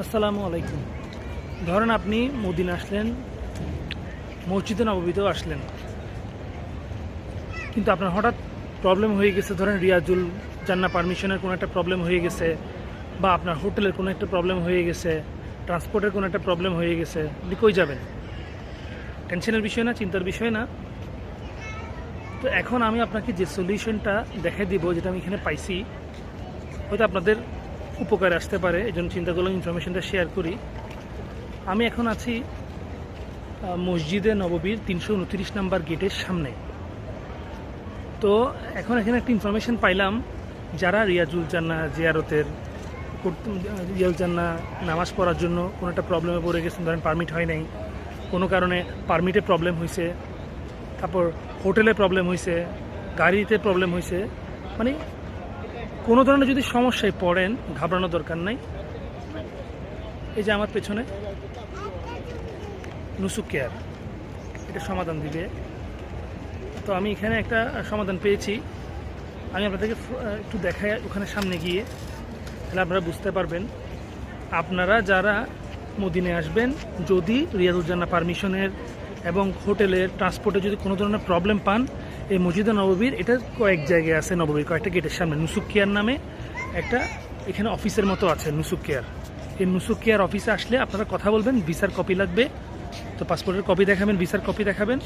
আসসালামু আলাইকুম। ধরেন আপনি মদিনা আসলেন, মসজিদে নববীতেও আসলেন, কিন্তু আপনার হঠাৎ প্রবলেম হয়ে গেছে। ধরেন রিয়াজুল জান্না পারমিশনের কোনো একটা প্রবলেম হয়ে গেছে, বা আপনার হোটেলের কোনো একটা প্রবলেম হয়ে গেছে, ট্রান্সপোর্টের কোনো একটা প্রবলেম হয়ে গেছে। আপনি কই যাবেন? টেনশনের বিষয় না, চিন্তার বিষয় না। তো এখন আমি আপনাকে যে সলিউশনটা দেখাই দিব, যেটা আমি এখানে পাইছি, হয়তো আপনাদের উপকারে আসতে পারে, এই জন্য চিন্তা করলাম ইনফরমেশনটা শেয়ার করি। আমি এখন আছি মসজিদে নববীর 329 নাম্বার গেটের সামনে। তো এখন এখানে একটা ইনফরমেশন পাইলাম, যারা রিয়াজুল জান্না জিয়ারতের রিয়াজুল জান্না নামাজ পড়ার জন্য কোনো একটা প্রবলেমে পড়ে গেছেন, ধরেন পারমিট হয় নাই, কোনো কারণে পারমিটে প্রবলেম হয়েছে, তারপর হোটেলে প্রবলেম হয়েছে, গাড়িতে প্রবলেম হয়েছে, মানে কোনো ধরনের যদি সমস্যায় পড়েন, ঘাবড়ানোর দরকার নাই। এই যে আমার পেছনে নুসুক কেয়ার, এটা সমাধান দিবে। তো আমি এখানে একটা সমাধান পেয়েছি, আমি আপনাদেরকে একটু দেখাই ওখানে সামনে গিয়ে, তাহলে আপনারা বুঝতে পারবেন। আপনারা যারা মদিনায় আসবেন, যদি রিয়াজুল জান্না পারমিশনের এবং হোটেলের ট্রান্সপোর্টে যদি কোনো ধরনের প্রবলেম পান, এই মসজিদে নববীর এটা কয়েক জায়গায় আছে, নববীর কয়েকটা গেটের সামনে নুসুক কেয়ার নামে একটা এখানে অফিসের মতো আছে, নুসুক কেয়ার। এই নুসুক কেয়ার অফিসে আসলে আপনারা কথা বলবেন, ভিসার কপি লাগবে, তো পাসপোর্টের কপি দেখাবেন, ভিসার কপি দেখাবেন,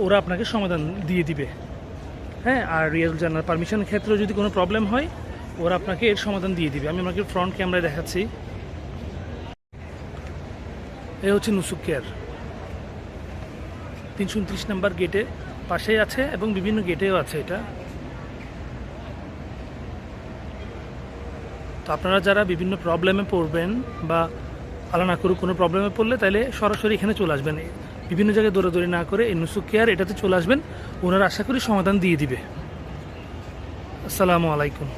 ওরা আপনাকে সমাধান দিয়ে দিবে। হ্যাঁ, আর রিয়াজুল জান্নার পারমিশনের ক্ষেত্রে যদি কোনো প্রবলেম হয়, ওরা আপনাকে এর সমাধান দিয়ে দিবে। আমি আপনাকে ফ্রন্ট ক্যামেরায় দেখাচ্ছি। এ হচ্ছে নুসুক কেয়ার, 329 নাম্বার গেটে পাশেই আছে এবং বিভিন্ন গেটেও আছে এটা। তো আপনারা যারা বিভিন্ন প্রবলেমে পড়বেন, বা আল্লাহ না করুক কোনো প্রবলেমে পড়লে, তাহলে সরাসরি এখানে চলে আসবেন, বিভিন্ন জায়গায় দৌড়াদৌড়ি না করে এই নুসুক কেয়ার এটাতে চলে আসবেন, ওনারা আশা করি সমাধান দিয়ে দিবে। আসসালামু আলাইকুম।